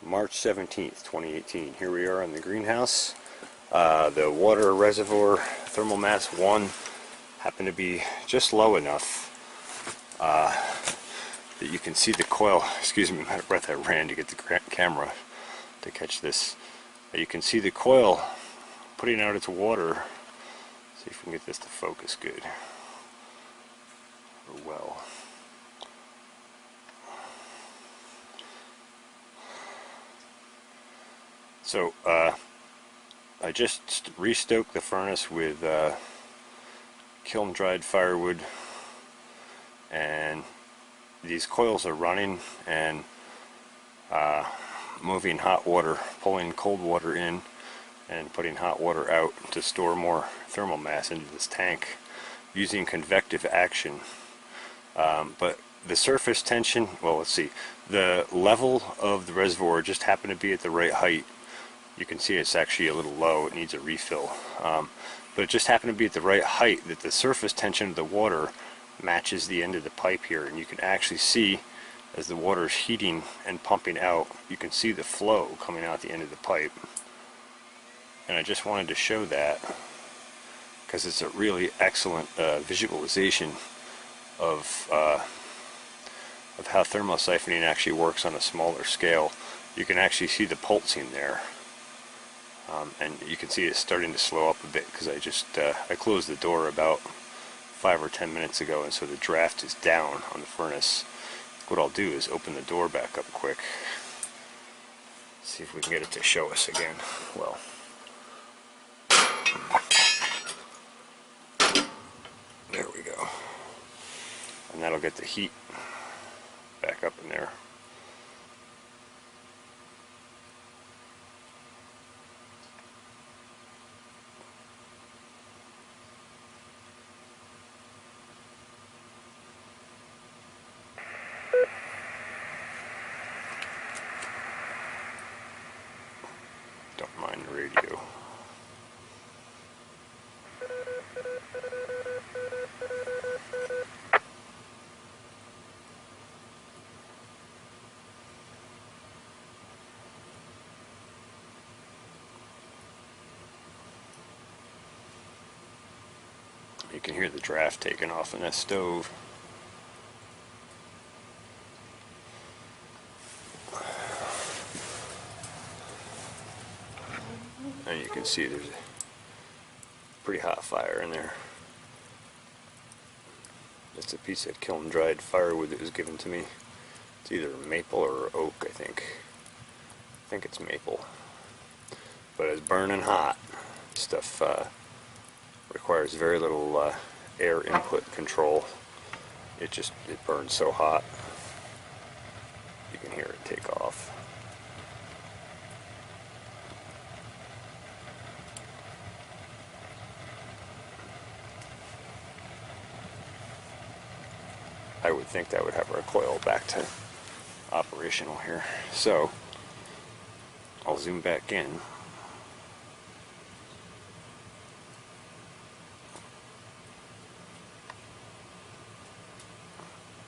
March 17th, 2018. Here we are in the greenhouse. The water reservoir thermal mass 1 happened to be just low enough that you can see the coil. Excuse me, my breath, I ran to get the camera to catch this. You can see the coil putting out its water. See if we can get this to focus good. Or well. So I just restoked the furnace with kiln dried firewood, and these coils are running and moving hot water, pulling cold water in and putting hot water out to store more thermal mass into this tank using convective action. But the surface tension, well, let's see, the level of the reservoir just happened to be at the right height. You can see it's actually a little low, it needs a refill. But it just happened to be at the right height that the surface tension of the water matches the end of the pipe here, and you can actually see as the water is heating and pumping out, you can see the flow coming out the end of the pipe. And I just wanted to show that because it's a really excellent visualization of how thermosiphoning actually works on a smaller scale. You can actually see the pulsing there. And you can see it's starting to slow up a bit because I closed the door about 5 or 10 minutes ago, and so the draft is down on the furnace. What I'll do is open the door back up quick, see if we can get it to show us again. Well, there we go, and that'll get the heat back up in there. Don't mind the radio. You can hear the draft taking off in that stove. And you can see there's a pretty hot fire in there. It's a piece of kiln dried firewood that was given to me. It's either maple or oak, I think. I think it's maple. But it's burning hot. Stuff requires very little air input control. It burns so hot. You can hear it take off. I would think that would have our coil back to operational here. So I'll zoom back in.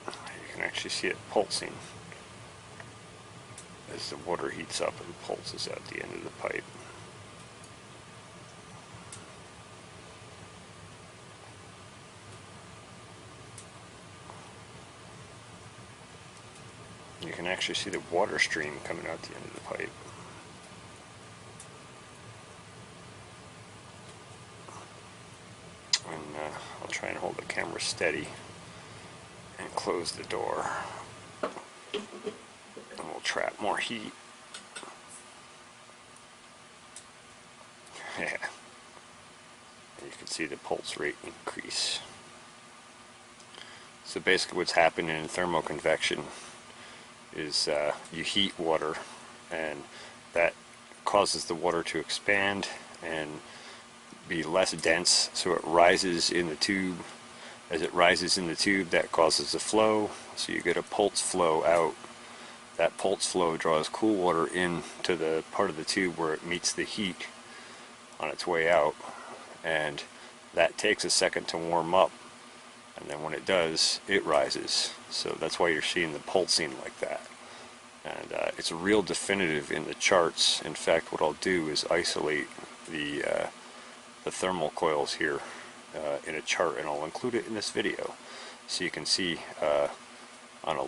You can actually see it pulsing as the water heats up and pulses out the end of the pipe. You can actually see the water stream coming out the end of the pipe. And I'll try and hold the camera steady and close the door. And we'll trap more heat. Yeah. And you can see the pulse rate increase. So basically what's happening in thermoconvection is you heat water, and that causes the water to expand and be less dense, so it rises in the tube. As it rises in the tube, that causes a flow, so you get a pulse flow out. That pulse flow draws cool water into the part of the tube where it meets the heat on its way out, and that takes a second to warm up, and then when it does, it rises. So that's why you're seeing the pulsing like that. And and it's real definitive in the charts. In fact, what I'll do is isolate the thermal coils here in a chart, and I'll include it in this video so you can see on a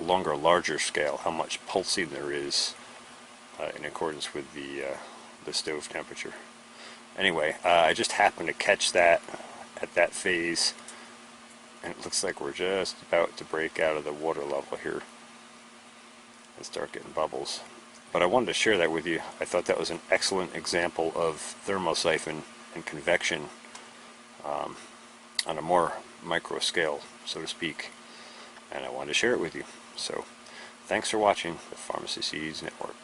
longer, larger scale how much pulsing there is in accordance with the stove temperature. Anyway, I just happened to catch that at that phase, and it looks like we're just about to break out of the water level here and start getting bubbles. But I wanted to share that with you. I thought that was an excellent example of ThermoSiphon and convection on a more micro scale, so to speak, and I wanted to share it with you. So thanks for watching the Pharmacy Seeds Network.